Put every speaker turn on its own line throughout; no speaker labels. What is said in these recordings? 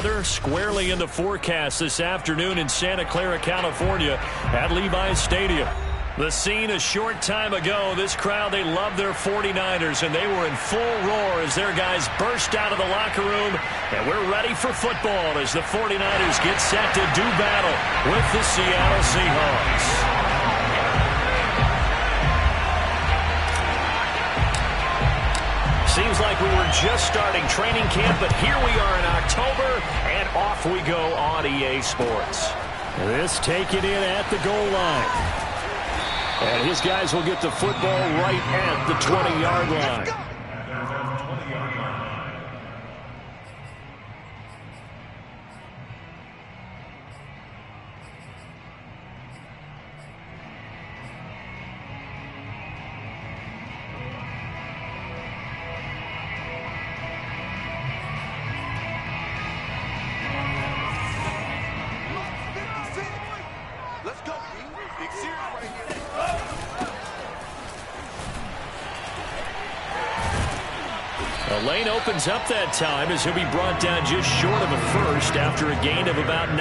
weather squarely in the forecast this afternoon in Santa Clara, California at Levi's Stadium. The scene a short time ago, this crowd, they love their 49ers, and they were in full roar as their guys burst out of the locker room. And we're ready for football as the 49ers get set to do battle with the Seattle Seahawks. Seems like we were just starting training camp, but here we are in October, and off we go on EA Sports.
This taken in at the goal line. And his guys will get the football right at the 20-yard line.
The lane opens up that time as he'll be brought down just short of a first after a gain of about 9.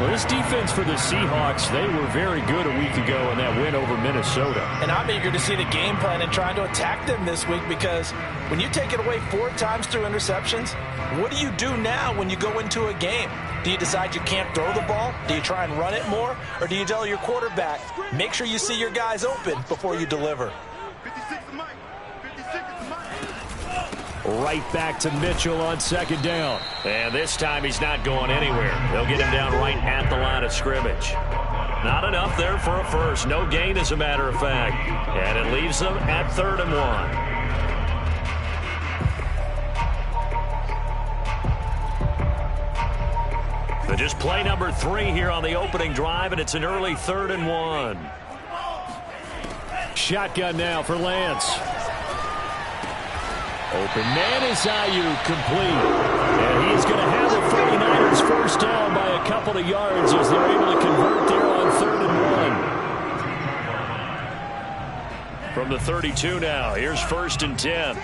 Well, this defense for the Seahawks, they were very good a week ago in that win over Minnesota.
And I'm eager to see the game plan and trying to attack them this week, because when you take it away 4 times through interceptions, what do you do now when you go into a game? Do you decide you can't throw the ball? Do you try and run it more? Or do you tell your quarterback, make sure you see your guys open before you deliver?
Right back to Mitchell on second down.
And this time he's not going anywhere. They'll get him down right at the line of scrimmage. Not enough there for a first. No gain, as a matter of fact. And it leaves them at 3rd and 1. But just play number 3 here on the opening drive, and it's an early 3rd and 1.
Shotgun now for Lance. Open man is Ayuk, complete. And he's going to have the 49ers first down by a couple of yards as they're able to convert there on 3rd and 1. From the 32 now, here's 1st and 10.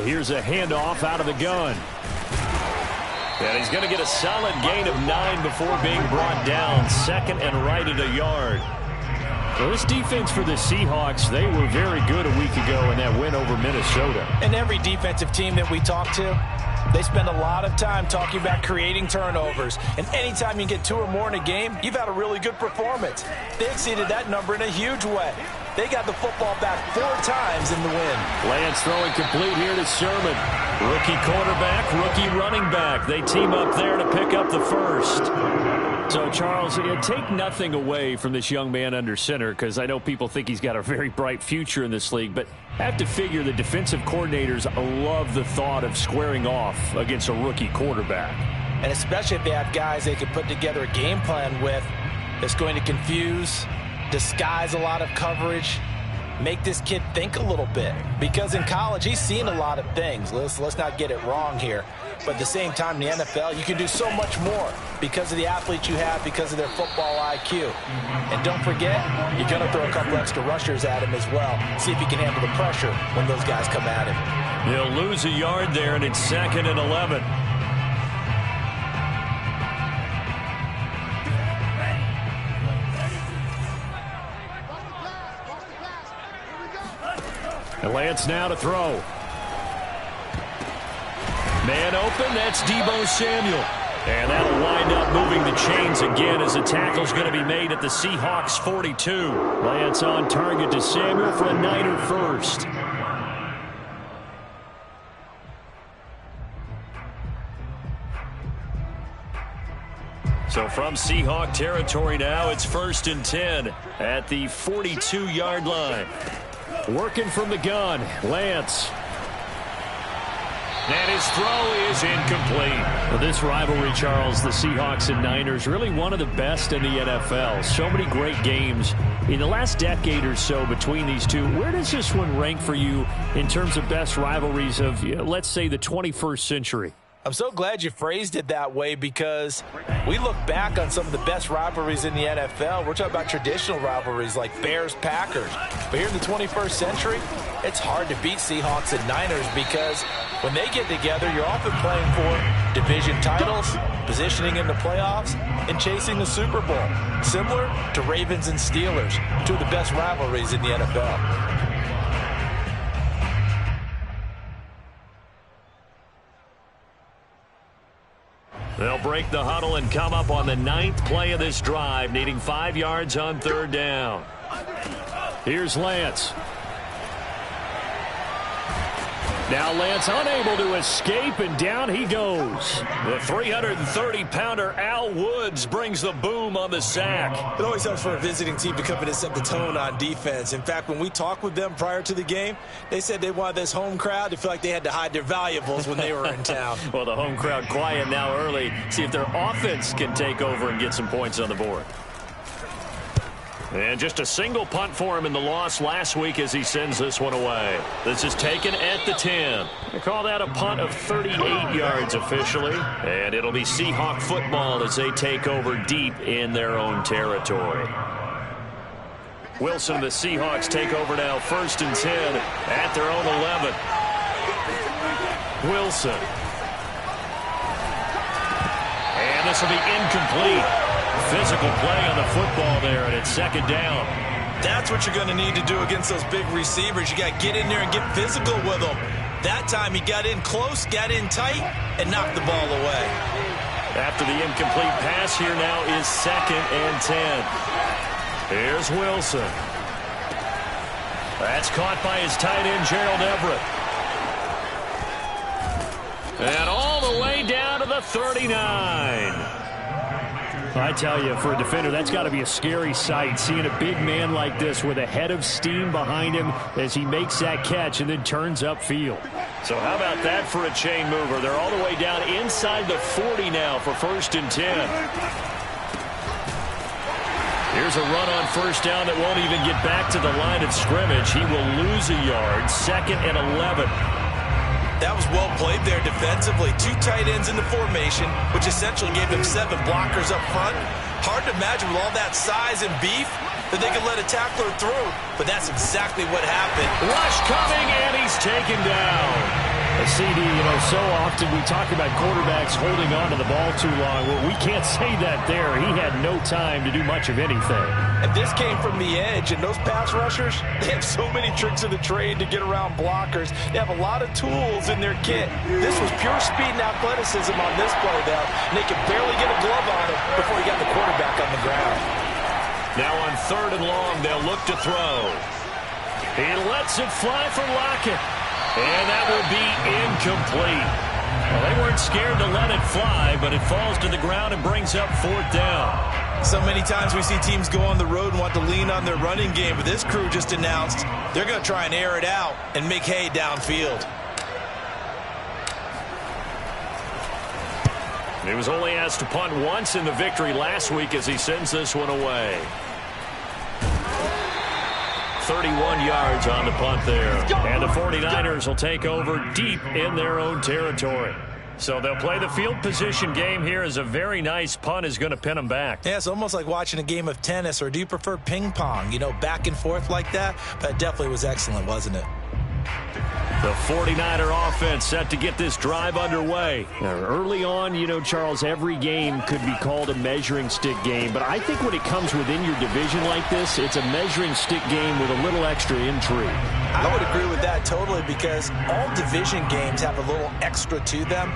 Here's a handoff out of the gun.
And he's going to get a solid gain of 9 before being brought down. 2nd and right at a yard.
Well, this defense for the Seahawks, they were very good a week ago in that win over Minnesota.
And every defensive team that we talk to, they spend a lot of time talking about creating turnovers. And anytime you get 2 or more in a game, you've had a really good performance. They exceeded that number in a huge way. They got the football back 4 times in the win.
Lance throwing complete here to Sherman.
Rookie quarterback, rookie running back. They team up there to pick up the first.
So, Charles, take nothing away from this young man under center, because I know people think he's got a very bright future in this league, but I have to figure the defensive coordinators love the thought of squaring off against a rookie quarterback.
And especially if they have guys they can put together a game plan with that's going to confuse, disguise a lot of coverage, make this kid think a little bit. Because in college, he's seen a lot of things. Let's not get it wrong here. But at the same time, in the NFL, you can do so much more because of the athletes you have, because of their football IQ. And don't forget, you're going to throw a couple extra rushers at him as well. See if he can handle the pressure when those guys come at him.
He'll lose a yard there, and it's 2nd and 11.
And Lance now to throw.
Man open, that's Deebo Samuel. And that'll wind up moving the chains again as the tackle's going to be made at the Seahawks 42.
Lance on target to Samuel for a Niner first.
So from Seahawk territory now, it's 1st and 10 at the 42-yard line.
Working from the gun, Lance.
And his throw is incomplete.
Well, this rivalry, Charles, the Seahawks and Niners, really one of the best in the NFL. So many great games in the last decade or so between these two. Where does this one rank for you in terms of best rivalries of, let's say, the 21st century?
I'm so glad you phrased it that way because we look back on some of the best rivalries in the NFL. We're talking about traditional rivalries like Bears-Packers. But here in the 21st century, it's hard to beat Seahawks and Niners because when they get together, you're often playing for division titles, positioning in the playoffs, and chasing the Super Bowl. Similar to Ravens and Steelers, two of the best rivalries in the NFL.
They'll break the huddle and come up on the 9th play of this drive, needing 5 yards on 3rd down.
Here's Lance. Now Lance unable to escape, and down he goes.
The 330-pounder Al Woods brings the boom on the sack.
It always helps for a visiting team to come in and set the tone on defense. In fact, when we talked with them prior to the game, they said they wanted this home crowd to feel like they had to hide their valuables when they were in town.
Well, the home crowd quiet now early. See if their offense can take over and get some points on the board. And just a single punt for him in the loss last week as he sends this one away. This is taken at the 10. They call that a punt of 38 yards officially. And it'll be Seahawk football as they take over deep in their own territory. Wilson and the Seahawks take over now, 1st and 10 at their own 11. Wilson. And this will be incomplete. Physical play on the football there, and it's 2nd down.
That's what you're going to need to do against those big receivers. You got to get in there and get physical with them. That time he got in close, got in tight, and knocked the ball away.
After the incomplete pass, here now is 2nd and 10. Here's Wilson. That's caught by his tight end, Gerald Everett. And all the way down to the 39.
I tell you, for a defender, that's got to be a scary sight, seeing a big man like this with a head of steam behind him as he makes that catch and then turns upfield.
So how about that for a chain mover? They're all the way down inside the 40 now for 1st and 10. Here's a run on 1st down that won't even get back to the line of scrimmage. He will lose a yard, 2nd and 11.
That was well played there defensively. 2 tight ends in the formation, which essentially gave them 7 blockers up front. Hard to imagine with all that size and beef that they could let a tackler through, but that's exactly what happened.
Rush coming, and he's taken down.
CD, so often we talk about quarterbacks holding on to the ball too long. Well, we can't say that there. He had no time to do much of anything.
And this came from the edge, and those pass rushers, they have so many tricks of the trade to get around blockers. They have a lot of tools in their kit. This was pure speed and athleticism on this play, though, and they could barely get a glove on him before he got the quarterback on the ground.
Now on 3rd and long, they'll look to throw. He lets it fly for Lockett. And that will be incomplete. Well, they weren't scared to let it fly, but it falls to the ground and brings up 4th down.
So many times we see teams go on the road and want to lean on their running game, but this crew just announced they're going to try and air it out and make hay downfield.
He was only asked to punt once in the victory last week as he sends this one away. 31 yards on the punt there. And the 49ers will take over deep in their own territory. So they'll play the field position game here as a very nice punt is going to pin them back.
Yeah, it's almost like watching a game of tennis, or do you prefer ping pong? Back and forth like that? But it definitely was excellent, wasn't it?
The 49er offense set to get this drive underway.
Now, early on, Charles, every game could be called a measuring stick game. But I think when it comes within your division like this, it's a measuring stick game with a little extra intrigue.
I would agree with that totally, because all division games have a little extra to them.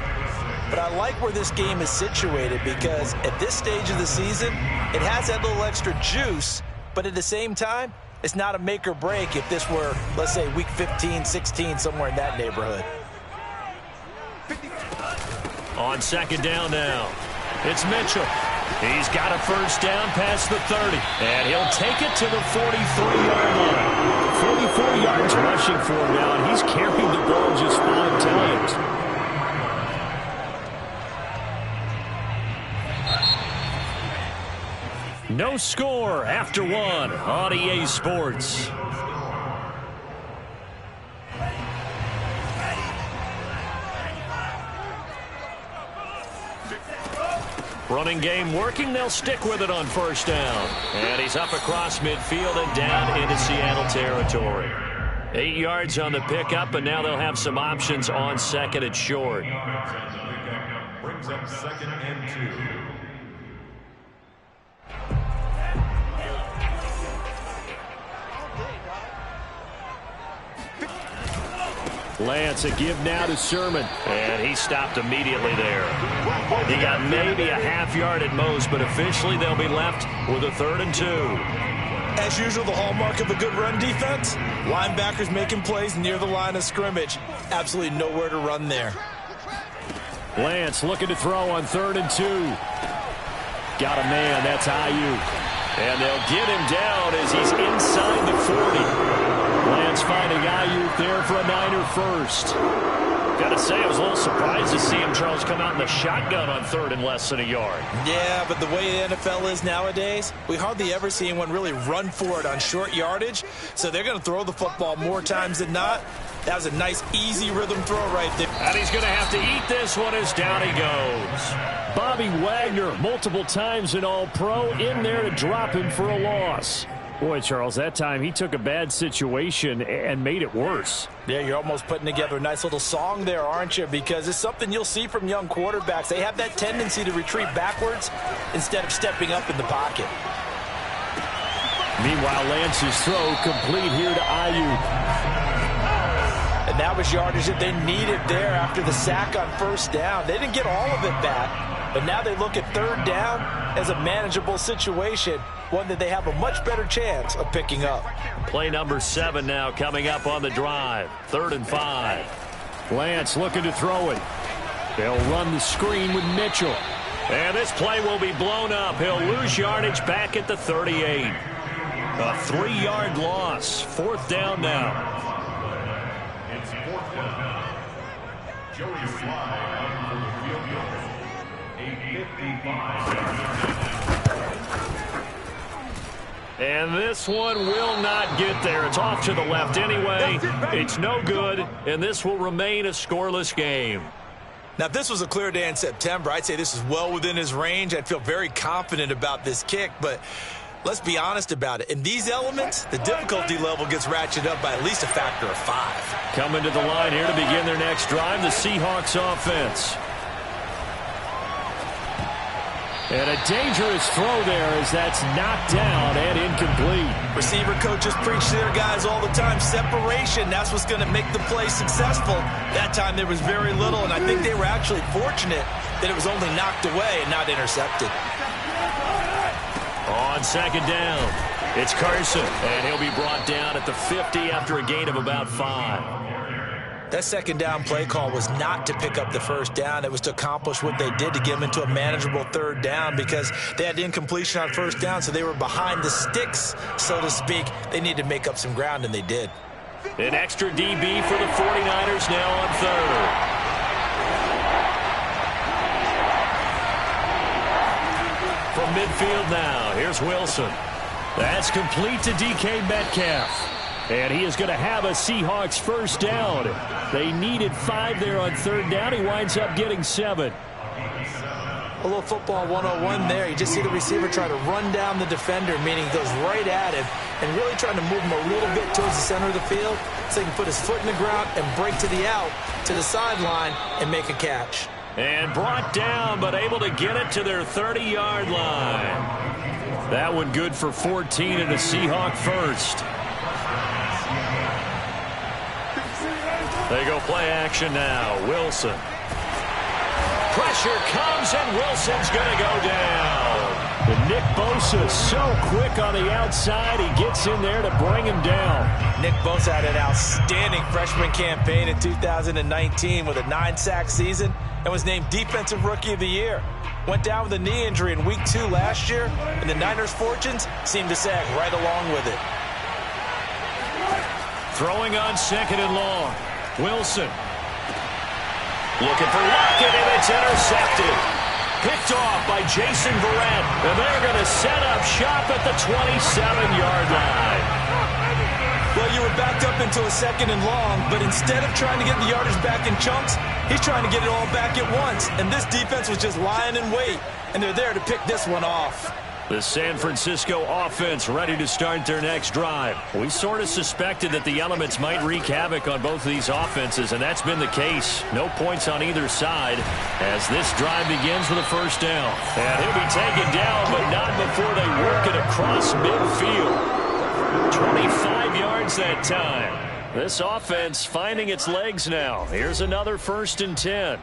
But I like where this game is situated, because at this stage of the season, it has that little extra juice. But at the same time, it's not a make or break if this were, let's say, week 15, 16, somewhere in that neighborhood.
On 2nd down now, it's Mitchell. He's got a 1st down past the 30, and he'll take it to the 43-yard line.
44 yards rushing for him now, and he's carried the ball just 5 times.
No score after 1 on EA Sports. Running game working. They'll stick with it on first down. And he's up across midfield and down into Seattle territory. 8 yards on the pickup, and now they'll have some options on second and short.
Brings up 2nd and 2.
Lance, a give now to Sermon.
And he stopped immediately there. He got maybe a half yard at most, but officially they'll be left with a 3rd and 2.
As usual, the hallmark of a good run defense, linebackers making plays near the line of scrimmage. Absolutely nowhere to run there.
Lance looking to throw on 3rd and 2. Got a man, that's Ayuk.
And they'll get him down as he's inside the 40.
Lance finding Ayuk there for a Niner first.
Got to say, I was a little surprised to see him, Charles, come out in the shotgun on 3rd and less than a yard.
Yeah, but the way the NFL is nowadays, we hardly ever see anyone really run for it on short yardage. So they're going to throw the football more times than not. That was a nice, easy rhythm throw right there.
And he's going to have to eat this one as down he goes.
Bobby Wagner, multiple times an All-Pro, in there to drop him for a loss. Boy, Charles, that time he took a bad situation and made it worse.
Yeah, you're almost putting together a nice little song there, aren't you? Because it's something you'll see from young quarterbacks. They have that tendency to retreat backwards instead of stepping up in the pocket.
Meanwhile, Lance's throw complete here to Ayuk.
And that was yardage that they needed there after the sack on first down. They didn't get all of it back, but now they look at 3rd down as a manageable situation, one that they have a much better chance of picking up.
Play number 7 now coming up on the drive. 3rd and 5.
Lance looking to throw it. They'll run the screen with Mitchell.
And this play will be blown up. He'll lose yardage back at the 38. A 3-yard loss. 4th down now.
It's 4th down. Joey Slye for the field goal. A 55.
And this one will not get there. It's off to the left anyway. It's no good, and this will remain a scoreless game.
Now, if this was a clear day in September, I'd say this is well within his range. I'd feel very confident about this kick, but let's be honest about it. In these elements, the difficulty level gets ratcheted up by at least a factor of 5.
Coming to the line here to begin their next drive, the Seahawks offense.
And a dangerous throw there as that's knocked down and incomplete.
Receiver coaches preach to their guys all the time. Separation, that's what's going to make the play successful. That time there was very little, and I think they were actually fortunate that it was only knocked away and not intercepted.
On 2nd down, it's Carson, and he'll be brought down at the 50 after a gain of about 5.
That 2nd down play call was not to pick up the 1st down. It was to accomplish what they did to get them into a manageable 3rd down because they had incompletion on 1st down, so they were behind the sticks, so to speak. They needed to make up some ground, and they did.
An extra DB for the 49ers now on 3rd. From midfield now, here's Wilson.
That's complete to DK Metcalf. And he is going to have a Seahawks 1st down. They needed 5 there on 3rd down. He winds up getting 7.
A little football 101 there. You just see the receiver try to run down the defender, meaning he goes right at him and really trying to move him a little bit towards the center of the field so he can put his foot in the ground and break to the out, to the sideline, and make a catch.
And brought down, but able to get it to their 30-yard line.
That one good for 14 and a Seahawk 1st.
They go play action now. Wilson. Pressure comes, and Wilson's going to go down.
And Nick Bosa so quick on the outside. He gets in there to bring him down.
Nick Bosa had an outstanding freshman campaign in 2019 with a 9-sack season and was named Defensive Rookie of the Year. Went down with a knee injury in Week 2 last year, and the Niners' fortunes seemed to sag right along with it.
Throwing on 2nd and long. Wilson. Looking for Lockett, and it's intercepted. Picked off by Jason Verrett, and they're going to set up shop at the 27-yard line.
Well, Well, you were backed up into a 2nd and long, but instead of trying to get the yardage back in chunks, he's trying to get it all back at once. And this defense was just lying in wait, and they're there to pick this one off.
The San Francisco offense ready to start their next drive. We sort of suspected that the elements might wreak havoc on both of these offenses, and that's been the case. No points on either side as this drive begins with a first down. And he'll be taken down, but not before they work it across midfield. 25 yards that time. This offense finding its legs now. Here's another 1st and 10.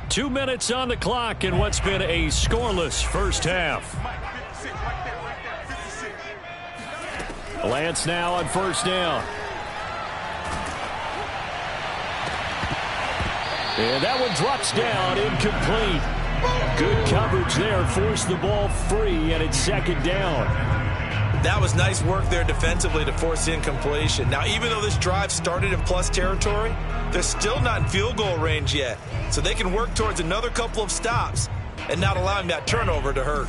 2 minutes on the clock in what's been a scoreless first half. Lance now on 1st down. And that one drops down, incomplete. Good coverage there, forced the ball free, and it's 2nd down.
That was nice work there defensively to force incompletion. Now, even though this drive started in plus territory, they're still not in field goal range yet. So they can work towards another couple of stops and not allowing that turnover to hurt.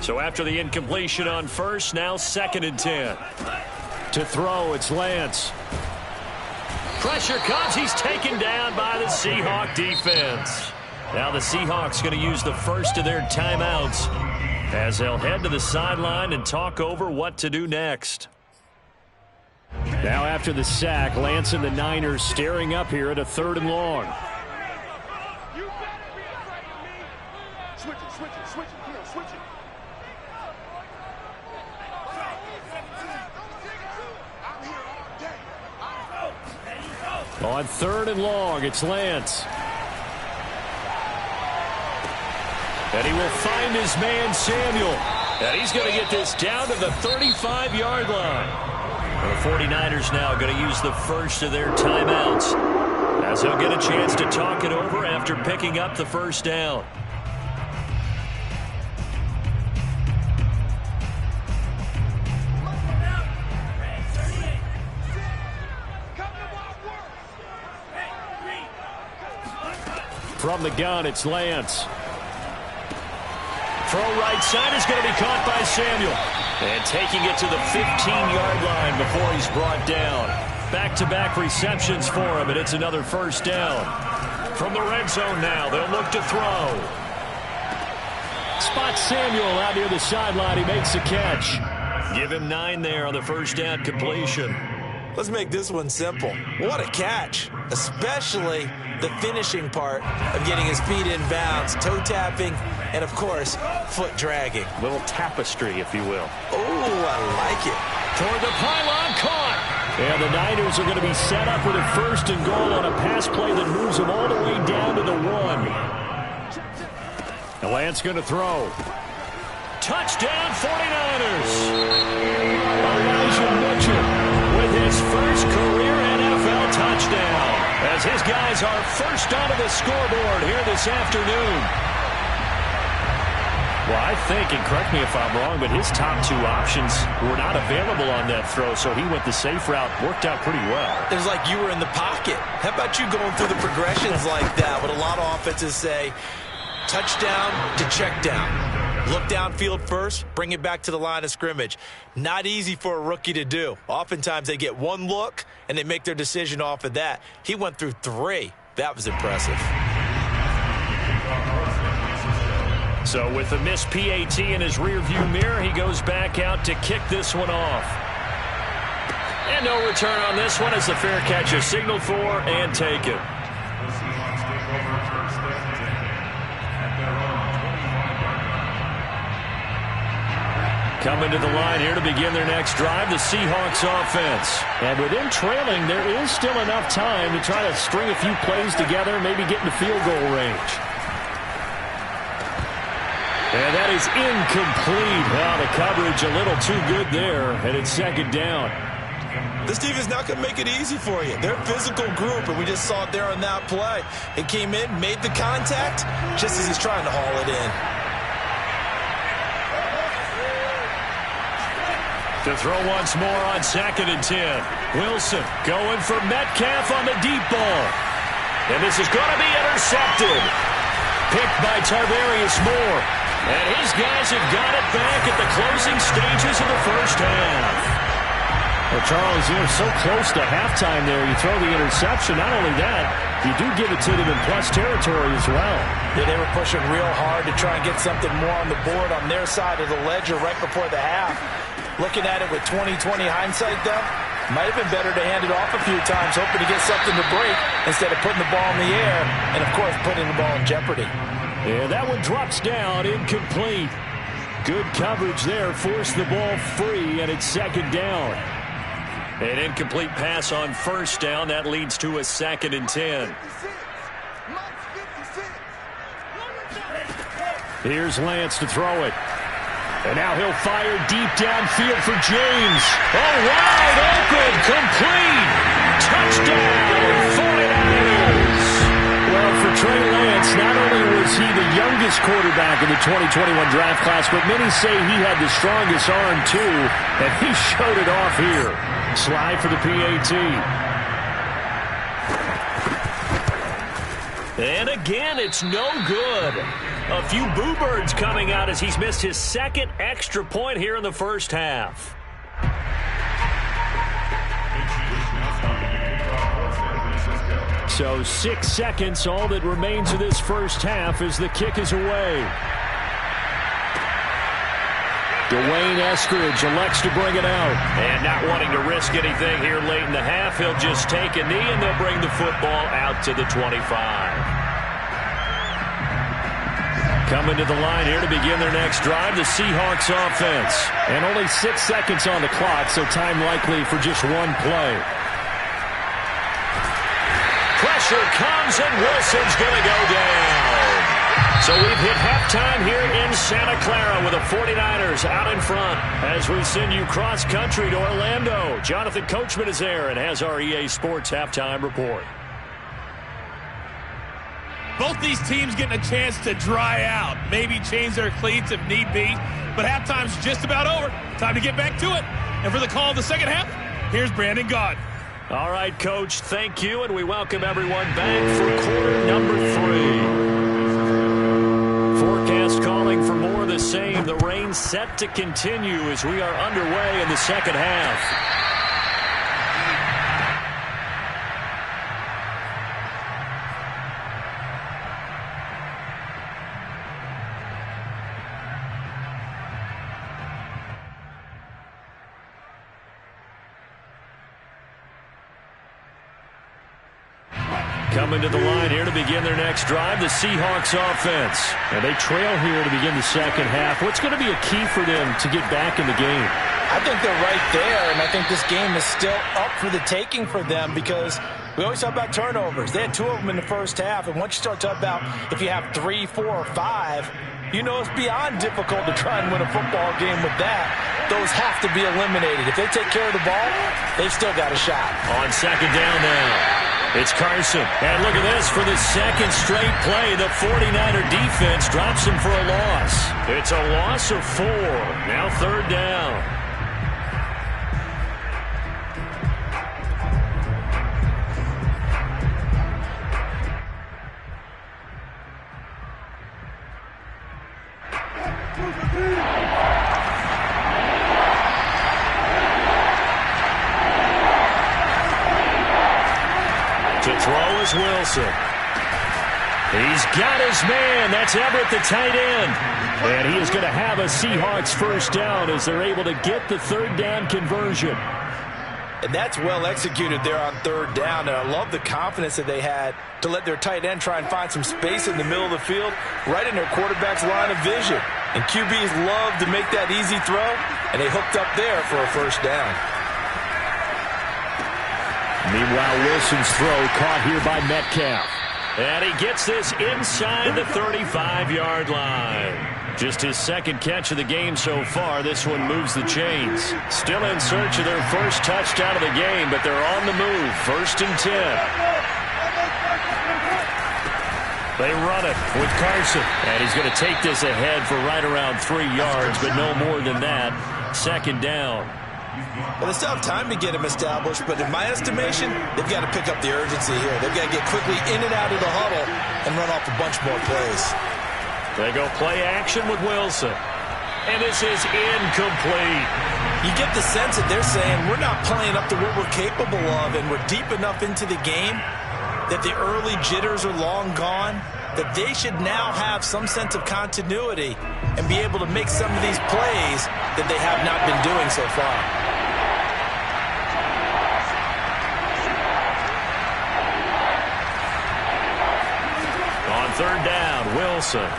So after the incompletion on 1st, now 2nd and 10.
To throw, it's Lance.
Pressure comes. He's taken down by the Seahawk defense. Now the Seahawks going to use the first of their timeouts as they'll head to the sideline and talk over what to do next.
Now after the sack, Lance and the Niners staring up here at a 3rd and long. On 3rd and long, it's Lance.
And he will find his man, Samuel. And he's going to get this down to the 35-yard line. The 49ers now going to use the first of their timeouts as they'll get a chance to talk it over after picking up the 1st down.
From the gun, it's Lance.
Throw right side is going to be caught by Samuel. And taking it to the 15-yard line before he's brought down. Back-to-back receptions for him, and it's another 1st down. From the red zone now, they'll look to throw.
Spot Samuel out near the sideline. He makes the catch.
Give him 9 there on the 1st down completion.
Let's make this one simple. What a catch, especially the finishing part of getting his feet in bounds, toe tapping, and of course, foot dragging.
Little tapestry, if you will.
Oh, I like it.
Toward the pylon, caught.
And the Niners are going to be set up with a 1st and goal on a pass play that moves them all the way down to the 1. And Lance going to throw.
Touchdown, 49ers.
Elijah Mitchell
with his first career NFL touchdown, as his guys are first onto the scoreboard here this afternoon.
Well, I think, and correct me if I'm wrong, but his top 2 options were not available on that throw, so he went the safe route. Worked out pretty well.
It was like you were in the pocket. How about you going through the progressions like that? What a lot of offenses say, touchdown to check down. Look downfield first, bring it back to the line of scrimmage. Not easy for a rookie to do. Oftentimes they get 1 look, and they make their decision off of that. He went through 3. That was impressive.
So with the missed PAT in his rearview mirror, he goes back out to kick this one off. And no return on this one as the fair catch is signaled for and taken. Coming to the line here to begin their next drive, the Seahawks offense.
And with them trailing, there is still enough time to try to string a few plays together, maybe get in the field goal range. And that is incomplete. Well, the coverage a little too good there, and it's 2nd down.
This defense not going to make it easy for you. They're a physical group, and we just saw it there on that play. It came in, made the contact, just as he's trying to haul it in.
To throw once more on 2nd and 10. Wilson going for Metcalf on the deep ball. And this is going to be intercepted. Picked by Tarvarius Moore. And his guys have got it back at the closing stages of the first half.
Well, Charles, you're so close to halftime there. You throw the interception. Not only that, you do give it to them in plus territory as well.
Yeah, they were pushing real hard to try and get something more on the board on their side of the ledger right before the half. Looking at it with 20/20 hindsight, though, might have been better to hand it off a few times, hoping to get something to break instead of putting the ball in the air and, of course, putting the ball in jeopardy.
Yeah, that one drops down, incomplete. Good coverage there, forced the ball free, and it's second down.
An incomplete pass on first down. That leads to a 2nd and 10.
Here's Lance to throw it. And now he'll fire deep downfield for James. Oh, wide open, complete. Touchdown, 49ers. Well, for Trey Lance, not only was he the youngest quarterback in the 2021 draft class, but many say he had the strongest arm, too, and he showed it off here. Slide for the PAT.
And again, it's no good. A few boo birds coming out as he's missed his 2nd extra point here in the first half.
So 6 seconds, all that remains of this first half as the kick is away. Dwayne Eskridge elects to bring it out.
And not wanting to risk anything here late in the half, he'll just take a knee and they'll bring the football out to the 25. Coming to the line here to begin their next drive, the Seahawks offense.
And only 6 seconds on the clock, so time likely for just one play.
Pressure comes and Wilson's going to go down. So we've hit halftime here in Santa Clara with the 49ers out in front. As we send you cross-country to Orlando, Jonathan Coachman is there and has our EA Sports halftime report.
Both these teams getting a chance to dry out, maybe change their cleats if need be. But halftime's just about over. Time to get back to it. And for the call of the second half, here's Brandon Gaudin.
All right, Coach, thank you, and we welcome everyone back for quarter number 3. Forecast calling for more of the same. The rain set to continue as we are underway in the second half. Coming to the line here to begin their next drive, the Seahawks offense.
And they trail here to begin the second half. What's going to be a key for them to get back in the game?
I think they're right there, and I think this game is still up for the taking for them because we always talk about turnovers. They had 2 of them in the first half, and once you start talking about if you have 3, 4, or 5, you know it's beyond difficult to try and win a football game with that. Those have to be eliminated. If they take care of the ball, they've still got a shot.
On second down now. It's Carson. And look at this. For the 2nd straight play, the 49er defense drops him for a loss. It's a loss of 4. Now 3rd down. To throw is Wilson. He's got his man. That's Everett, the tight end. And he is going to have a Seahawks first down as they're able to get the 3rd down conversion.
And that's well executed there on 3rd down. And I love the confidence that they had to let their tight end try and find some space in the middle of the field, right in their quarterback's line of vision. And QBs love to make that easy throw, and they hooked up there for a first down.
Meanwhile, Wilson's throw caught here by Metcalf.
And he gets this inside the 35-yard line. Just his 2nd catch of the game so far. This one moves the chains. Still in search of their first touchdown of the game, but they're on the move. 1st and 10. They run it with Carson. And he's going to take this ahead for right around 3 yards, but no more than that. 2nd down.
Well, they still have time to get him established, but in my estimation, they've got to pick up the urgency here. They've got to get quickly in and out of the huddle and run off a bunch more plays.
They go play action with Wilson. And this is incomplete.
You get the sense that they're saying we're not playing up to what we're capable of, and we're deep enough into the game that the early jitters are long gone, that they should now have some sense of continuity and be able to make some of these plays that they have not been doing so far.
On third down, Wilson.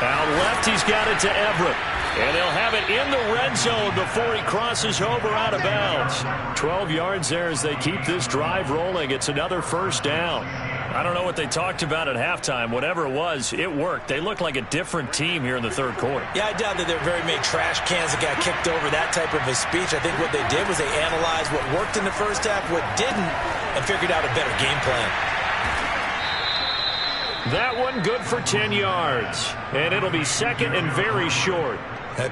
Out left, he's got it to Everett. And they'll have it in the red zone before he crosses over out of bounds. 12 yards there as they keep this drive rolling. It's another first down. I don't know what they talked about at halftime. Whatever it was, it worked. They look like a different team here in the third quarter.
Yeah, I doubt that there are very many trash cans that got kicked over that type of a speech. I think what they did was they analyzed what worked in the first half, what didn't, and figured out a better game plan.
That one good for 10 yards. And it'll be second and very short.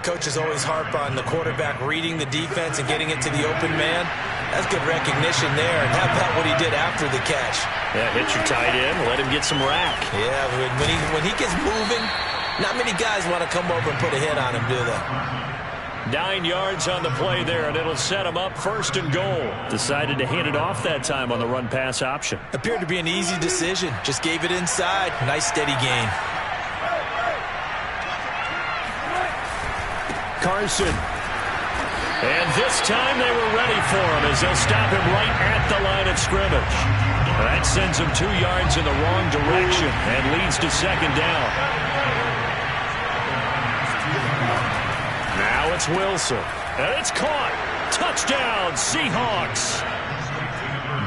Coaches always harp on the quarterback reading the defense and getting it to the open man. That's good recognition there. And how about what he did after the catch?
Yeah, hit your tight end, let him get some rack.
Yeah, when he gets moving, not many guys want to come over and put a hit on him, do they?
9 yards on the play there, and it'll set him up first and goal.
Decided to hand it off that time on the run-pass option.
Appeared to be an easy decision. Just gave it inside. Nice, steady gain.
Carson. And this time they were ready for him as they'll stop him right at the line of scrimmage. That sends him 2 yards in the wrong direction and leads to second down. Now it's Wilson. And it's caught. Touchdown, Seahawks.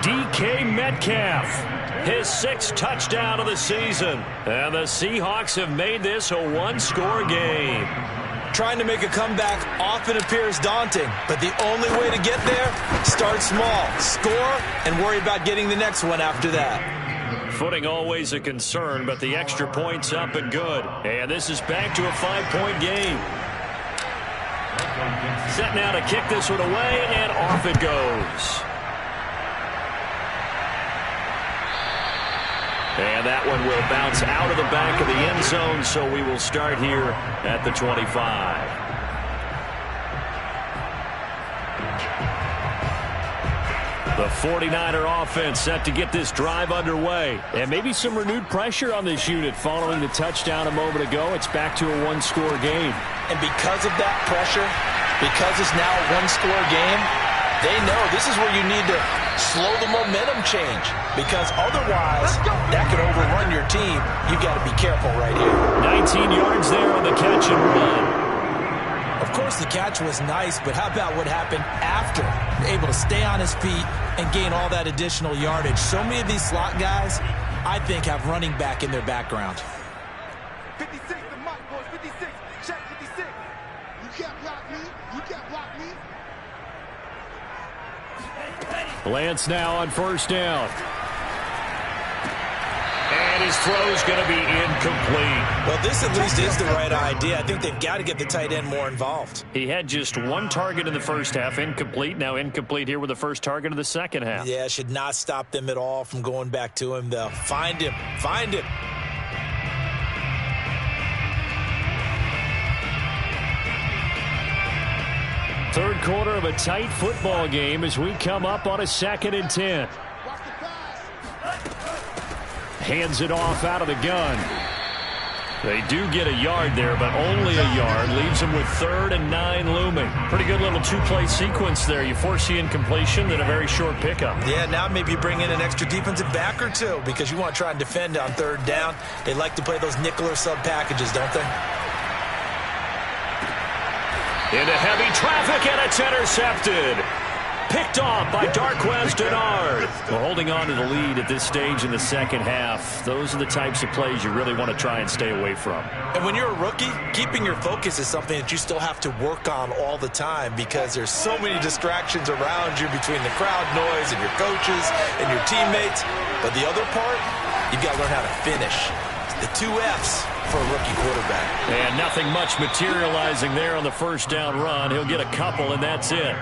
DK Metcalf. His 6th touchdown of the season. And the Seahawks have made this a one-score game.
Trying to make a comeback often appears daunting, but the only way to get there, start small, score, and worry about getting the next one after that.
Footing always a concern, but the extra point's up and good. And this is back to a 5-point game. Set now to kick this one away, and off it goes. And that one will bounce out of the back of the end zone, so we will start here at the 25. The 49er offense set to get this drive underway.
And maybe some renewed pressure on this unit following the touchdown a moment ago. It's back to a one-score game.
And because of that pressure, because it's now a one-score game, they know this is where you need to slow the momentum change, because otherwise that could overrun your team. You've got to be careful right here.
19 yards there on the catch and run.
Of course, the catch was nice, but how about what happened after? Able to stay on his feet and gain all that additional yardage. So many of these slot guys, I think, have running back in their background.
56, the mark, boys, 56. Check 56. You can't block me. You can't block me.
Lance now on first down.
And his throw's going to be incomplete.
Well, this at least is the right idea. I think they've got to get the tight end more involved.
He had just one target in the first half, incomplete. Now incomplete here with the first target of the second half.
Yeah, should not stop them at all from going back to him, though. Find him. Find him.
Third quarter of a tight football game as we come up on a 2nd and 10. Hands it off out of the gun.
They do get a yard there, but only a yard. Leaves them with 3rd and 9 looming. Pretty good little two-play sequence there. You force the incompletion, then a very short pickup.
Yeah, now maybe bring in an extra defensive back or two, because you want to try and defend on 3rd down. They like to play those nickel or sub packages, don't they?
Into heavy traffic, and it's intercepted. Picked off by Darquez Denard.
Well, holding on to the lead at this stage in the second half, those are the types of plays you really want to try and stay away from.
And when you're a rookie, keeping your focus is something that you still have to work on all the time, because there's so many distractions around you between the crowd noise and your coaches and your teammates. But the other part, you've got to learn how to finish. The 2 F's for a rookie quarterback.
And nothing much materializing there on the first down run. He'll get a couple, and that's it.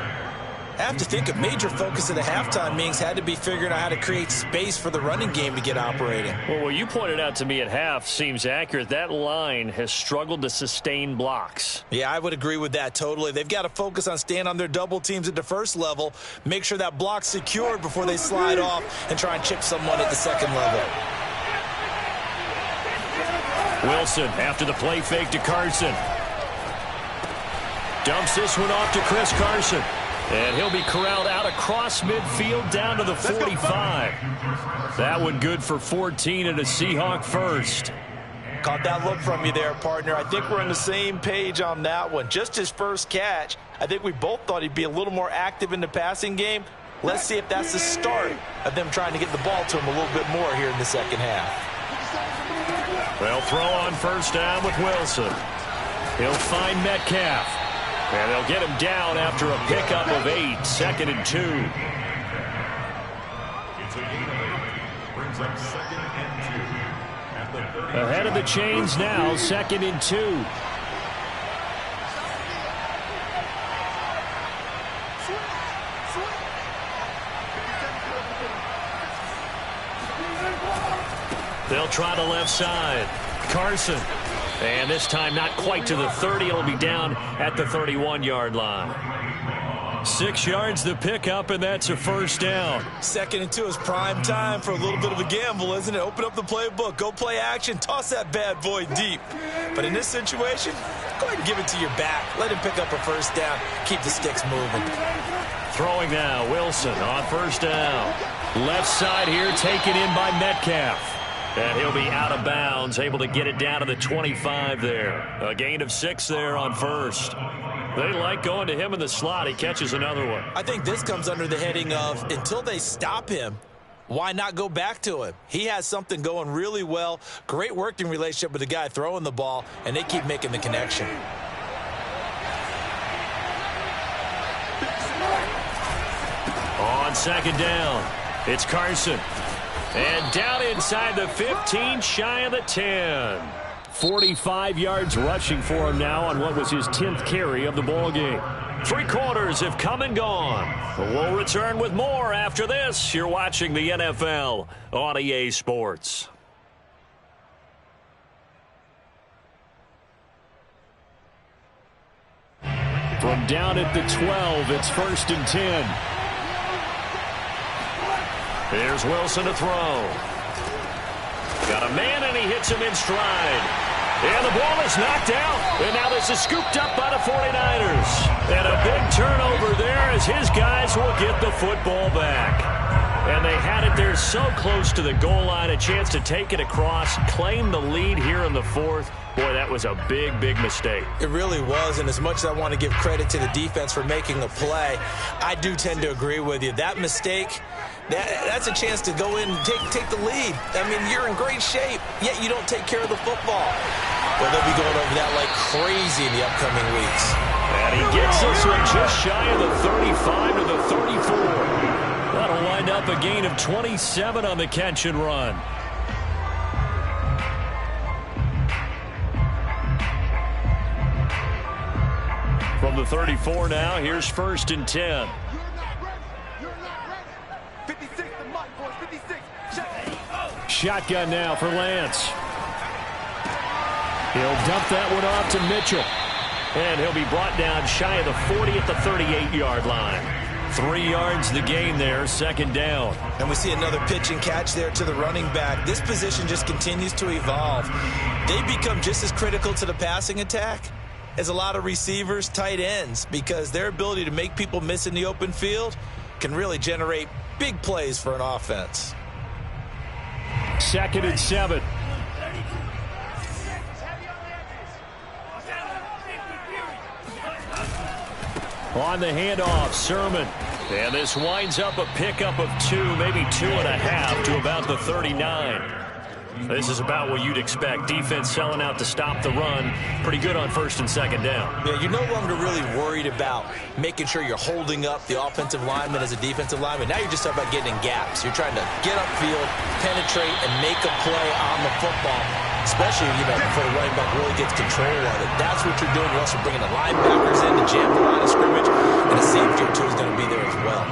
I have to think a major focus of the halftime meetings had to be figuring out how to create space for the running game to get operating.
Well, what you pointed out to me at half seems accurate. That line has struggled to sustain blocks.
Yeah, I would agree with that totally. They've got to focus on staying on their double teams at the first level, make sure that block's secured before they slide off and try and chip someone at the second level.
Wilson after the play fake to Carson. Dumps this one off to Chris Carson. And he'll be corralled out across midfield down to the 45. That one good for 14 and a Seahawk first.
Caught that look from you there, partner. I think we're on the same page on that one. Just his first catch. I think we both thought he'd be a little more active in the passing game. Let's see if that's the start of them trying to get the ball to him a little bit more here in the second half.
They'll throw on first down with Wilson. He'll find Metcalf. And they'll get him down after a pickup of 8, 2nd and 2.
It's a gain of 8. Brings up 2nd and 2. At the 30.
Ahead of the chains now, 2nd and 2. They'll try the left side. Carson. And this time not quite to the 30. It'll be down at the 31-yard line. 6 yards the pickup, and that's a first down.
2nd and 2 is prime time for a little bit of a gamble, isn't it? Open up the playbook. Go play action. Toss that bad boy deep. But in this situation, go ahead and give it to your back. Let him pick up a first down. Keep the sticks moving.
Throwing now, Wilson on first down. Left side here taken in by Metcalf. And he'll be out of bounds, able to get it down to the 25 there. A gain of 6 there on first. They like going to him in the slot. He catches another one.
I think this comes under the heading of until they stop him, why not go back to him? He has something going really well. Great working relationship with the guy throwing the ball, and they keep making the connection.
On second down, it's Carson. And down inside the 15, shy of the 10. 45 yards rushing for him now on what was his 10th carry of the ball game. 3 quarters have come and gone. We'll return with more after this. You're watching the NFL on EA Sports. From down at the 12, it's 1st and 10. Here's Wilson to throw. Got a man, and he hits him in stride. And the ball is knocked out. And now this is scooped up by the 49ers. And a big turnover there as his guys will get the football back. And they had it there so close to the goal line, a chance to take it across, claim the lead here in the 4th. Boy, that was a big, big mistake.
It really was, and as much as I want to give credit to the defense for making a play, I do tend to agree with you. That mistake, that's a chance to go in and take the lead. I mean, you're in great shape, yet you don't take care of the football. Well, they'll be going over that like crazy in the upcoming weeks.
And he gets this one just shy of the 35 to the 34. That'll wind up a gain of 27 on the catch and run. From the 34 now, here's 1st and 10.
You're not ready. You're not ready. 56 the mic, boys. 56. Check.
Shotgun now for Lance. He'll dump that one off to Mitchell. And he'll be brought down shy of the 40 at the 38-yard line. 3 yards the gain there, 2nd down.
And we see another pitch and catch there to the running back. This position just continues to evolve. They become just as critical to the passing attack as a lot of receivers, tight ends, because their ability to make people miss in the open field can really generate big plays for an offense.
2nd and 7. On the handoff, Sermon. And this winds up a pickup of 2, maybe 2.5 to about the 39. This is about what you'd expect. Defense selling out to stop the run. Pretty good on 1st and 2nd down.
Yeah, you're no longer really worried about making sure you're holding up the offensive lineman as a defensive lineman. Now you're just about getting in gaps. You're trying to get upfield, penetrate, and make a play on the football. especially, before the running back really gets control of it. That's what you're doing. You're also bringing the linebackers in to jam the line of scrimmage, and a safety or two is going to be there as well.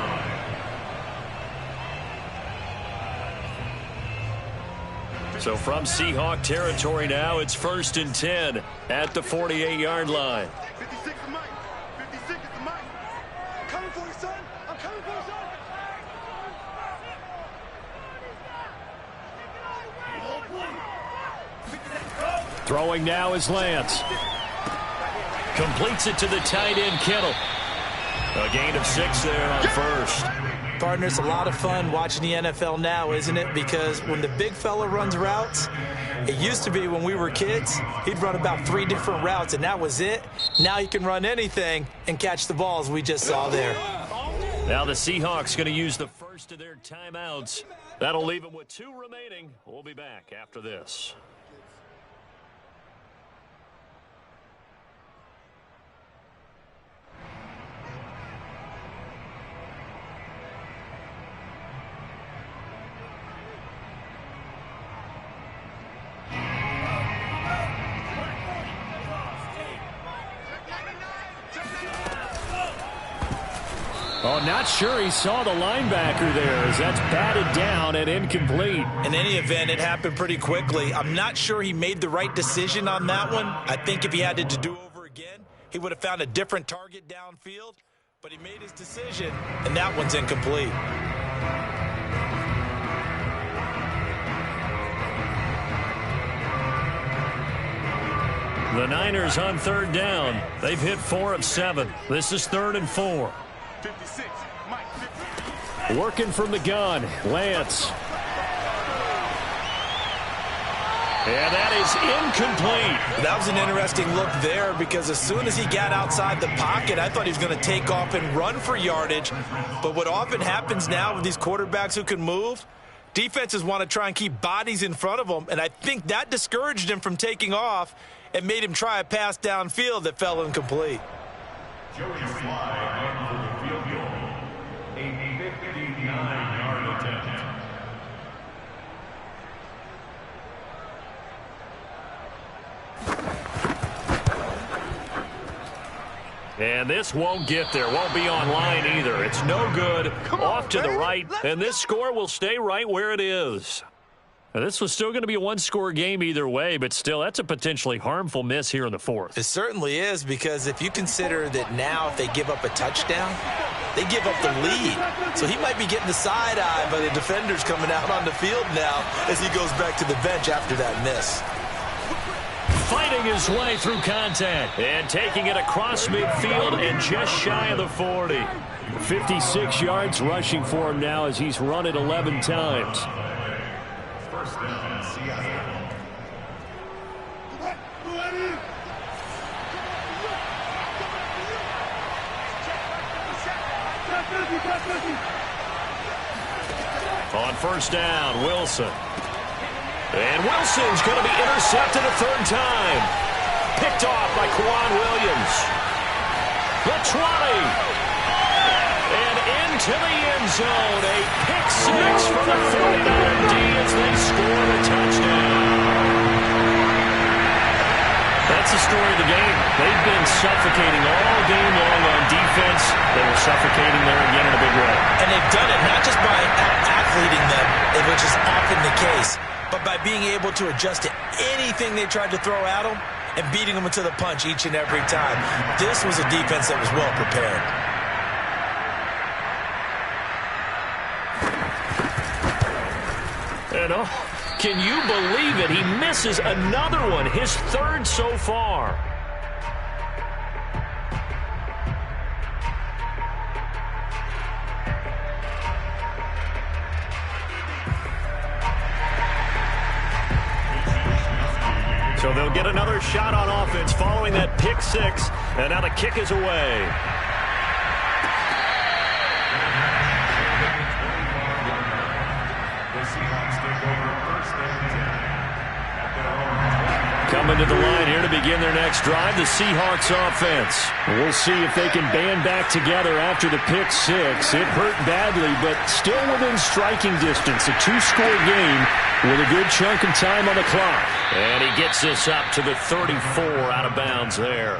So from Seahawk territory now, it's 1st and 10 at the 48-yard line.
56 is Mike. 56 is Mike. I'm coming for you, son. I'm coming for you, son.
Throwing now is Lance. Completes it to the tight end, Kittle. A gain of 6 there on first.
Partner, it's a lot of fun watching the NFL now, isn't it? Because when the big fella runs routes, it used to be when we were kids, he'd run about 3 different routes, and that was it. Now he can run anything and catch the balls we just saw there.
Now the Seahawks going to use the first of their timeouts. That'll leave them with 2 remaining. We'll be back after this. Oh, not sure he saw the linebacker there as that's batted down and incomplete.
In any event, it happened pretty quickly. I'm not sure he made the right decision on that one. I think if he had to do over again, he would have found a different target downfield. But he made his decision, and that one's incomplete.
The Niners on 3rd down. They've hit 4 of 7. This is 3rd and 4.
56. Mike, 56.
Working from the gun, Lance. And that is incomplete.
That was an interesting look there because as soon as he got outside the pocket, I thought he was going to take off and run for yardage. But what often happens now with these quarterbacks who can move, defenses want to try and keep bodies in front of them, and I think that discouraged him from taking off and made him try a pass downfield that fell incomplete.
Joey Sly in for the field goal. A 59-yard attempt.
And this won't get there. Won't be online either. It's no good. Off to the right. And this score will stay right where it is. Now, this was still going to be a one-score game either way, but still, that's a potentially harmful miss here in the 4th.
It certainly is, because if you consider that now if they give up a touchdown, they give up the lead. So he might be getting the side eye by the defenders coming out on the field now as he goes back to the bench after that miss.
Fighting his way through contact and taking it across midfield and just shy of the 40. 56 yards rushing for him now as he's run it 11 times.
First down, Seattle.
On first down, Wilson. And Wilson's going to be intercepted a 3rd time. Picked off by Quan Williams. The 20. And into the end zone. A pick 6 for the 49er D as they score the touchdown. That's the story of the game. They've been suffocating all game long on defense. They were suffocating there again in a big way.
And they've done it not just by out-athleting them, which is often the case, but by being able to adjust to anything they tried to throw at them and beating them into the punch each and every time. This was a defense that was well prepared.
And can you believe it? He misses another one, his 3rd so far. So they'll get another shot on offense following that pick 6, and now the kick is away. coming to the line here to begin their next drive, the Seahawks offense.
We'll see if they can band back together after the pick six. It hurt badly, but still within striking distance. A two-score game with a good chunk of time on the clock.
And he gets this up to the 34 out of bounds there.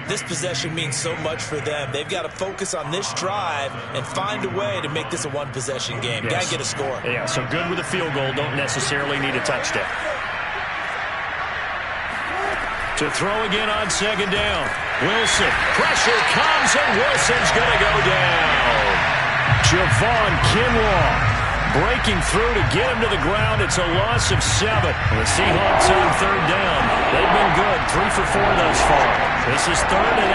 This possession means so much for them. They've got to focus on this drive and find a way to make this a one-possession game.
Yes.
Got to get a score.
Yeah, so good with a field goal. Don't necessarily need a touchdown. To throw again on second down. Wilson. Pressure comes, and Wilson's going to go down.
Javon Kinlaw
breaking through to get him to the ground. It's a loss of 7. The Seahawks on third down. They've been good. 3 for 4 thus far. This is 3rd and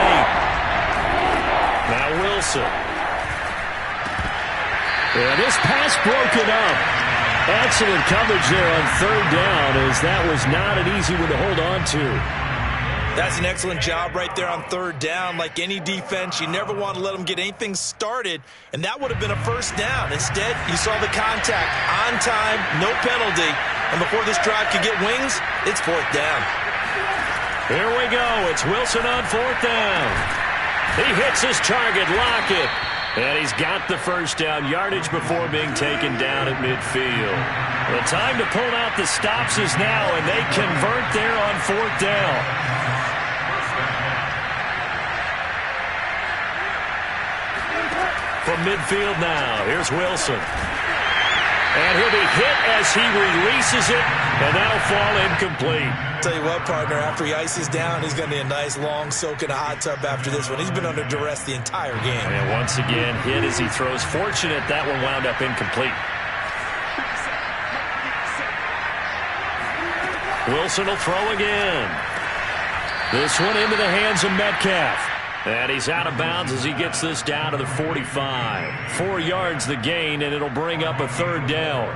8. Now Wilson.
Yeah, this pass broken up. Excellent coverage there on third down, as that was not an easy one to hold on to.
That's an excellent job right there on third down. Like any defense, you never want to let them get anything started, and that would have been a first down. Instead, you saw the contact on time, no penalty, and before this drive could get wings, it's 4th down.
Here we go. It's Wilson on 4th down. He hits his target, Lockett, and he's got the first down yardage before being taken down at midfield. The time to pull out the stops is now, and they convert there on 4th down. From midfield now, here's Wilson. And he'll be hit as he releases it, and that'll fall incomplete.
Tell you what, partner, after he ices down, he's going to need a nice long soak in a hot tub after this one. He's been under duress the entire game.
And once again, hit as he throws. Fortunate that one wound up incomplete. Wilson will throw again. This one into the hands of Metcalf. And he's out of bounds as he gets this down to the 45. 4 yards the gain, and it'll bring up a 3rd down.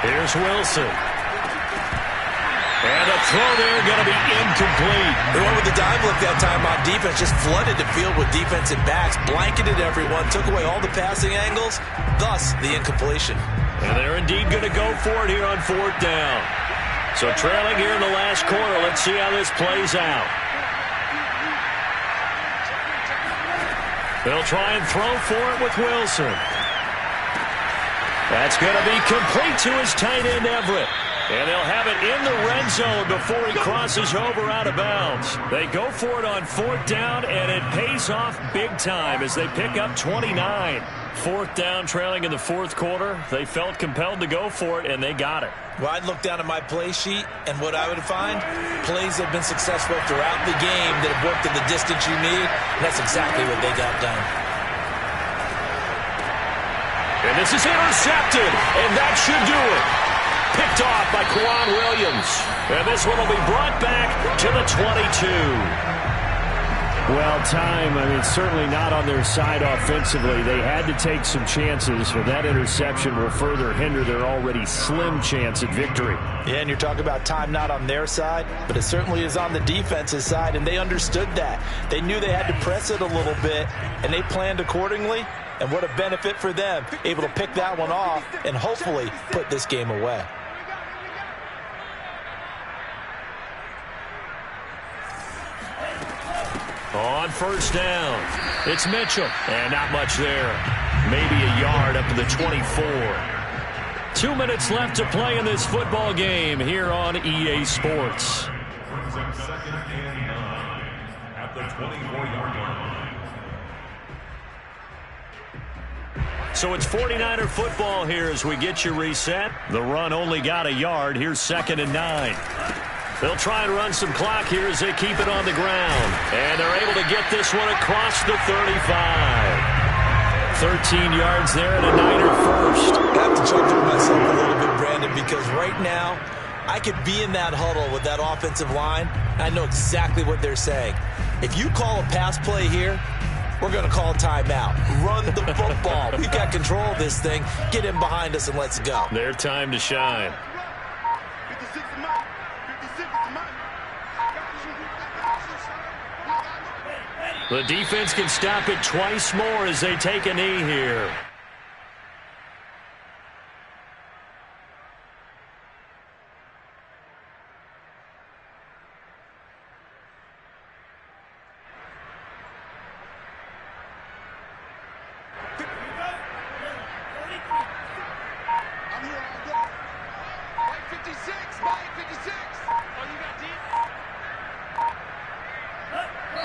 Here's Wilson. And the throw there going to be incomplete.
They went with the dive look that time on defense. Just flooded the field with defensive backs. Blanketed everyone. Took away all the passing angles. Thus, the incompletion.
And they're indeed going to go for it here on 4th down. So trailing here in the last quarter. Let's see how this plays out. They'll try and throw for it with Wilson. That's going to be complete to his tight end, Everett. And they'll have it in the red zone before he crosses over out of bounds. They go for it on 4th down, and it pays off big time as they pick up 29. 4th down, trailing in the 4th quarter. They felt compelled to go for it, and they got it.
Well, I'd look down at my play sheet, and what I would find, plays that have been successful throughout the game that have worked in the distance you need, and that's exactly what they got done.
And this is intercepted, and that should do it. Picked off by Quan Williams. And this one will be brought back to the 22.
Well, time, certainly not on their side offensively. They had to take some chances, but that interception will further hinder their already slim chance at victory.
Yeah, and you're talking about time not on their side, but it certainly is on the defense's side, and they understood that. They knew they had to press it a little bit, and they planned accordingly, and what a benefit for them, able to pick that one off and hopefully put this game away.
On 1st down, it's Mitchell. And not much there. Maybe a yard up to the 24. 2 minutes left to play in this football game here on EA Sports.
Brings up 2nd and 9 at the 24-yard line.
So it's 49er football here as we get you reset. The run only got a yard. Here's 2nd and 9. They'll try and run some clock here as they keep it on the ground. And they're able to get this one across the 35. 13 yards there and a Niner first.
I have to chuckle to myself a little bit, Brandon, because right now I could be in that huddle with that offensive line. And I know exactly what they're saying. If you call a pass play here, we're going to call timeout. Run the football. We've got control of this thing. Get in behind us and let's go.
Their time to shine. The defense can stop it twice more as they take a knee here.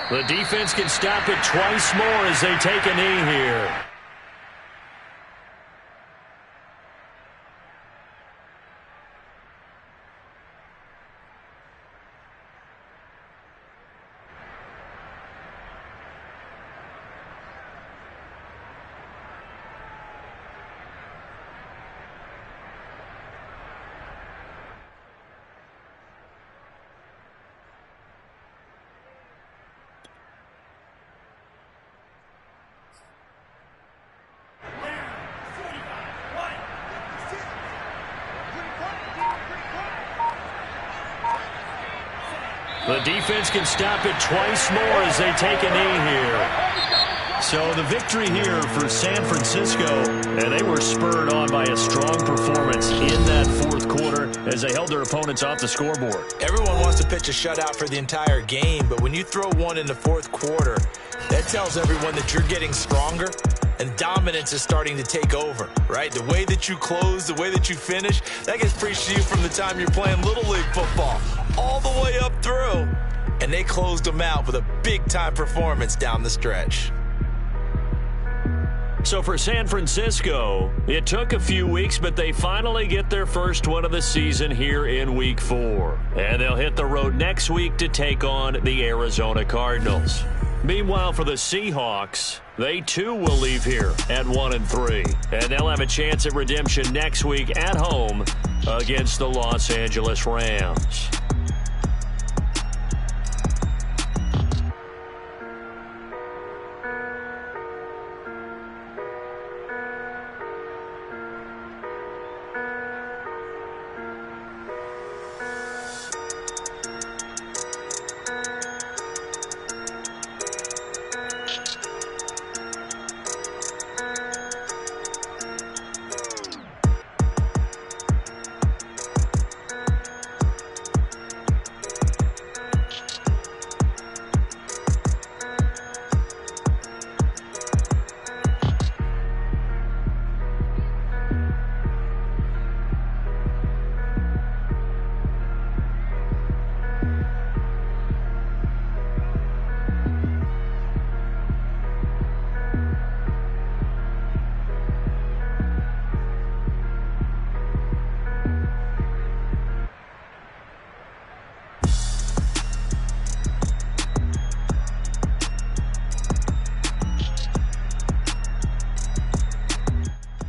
The defense can stop it twice more as they take a knee here. The defense can stop it twice more as they take a knee here. So the victory here for San Francisco, and they were spurred on by a strong performance in that fourth quarter as they held their opponents off the scoreboard.
Everyone wants to pitch a shutout for the entire game, but when you throw one in the fourth quarter, that tells everyone that you're getting stronger and dominance is starting to take over, right? The way that you close, the way that you finish, that gets preached to you from the time you're playing Little League football all the way up through. And they closed them out with a big-time performance down the stretch.
So for San Francisco, it took a few weeks, but they finally get their first one of the season here in Week 4. And they'll hit the road next week to take on the Arizona Cardinals. Meanwhile, for the Seahawks, they too will leave here at 1-3. And they'll have a chance at redemption next week at home against the Los Angeles Rams.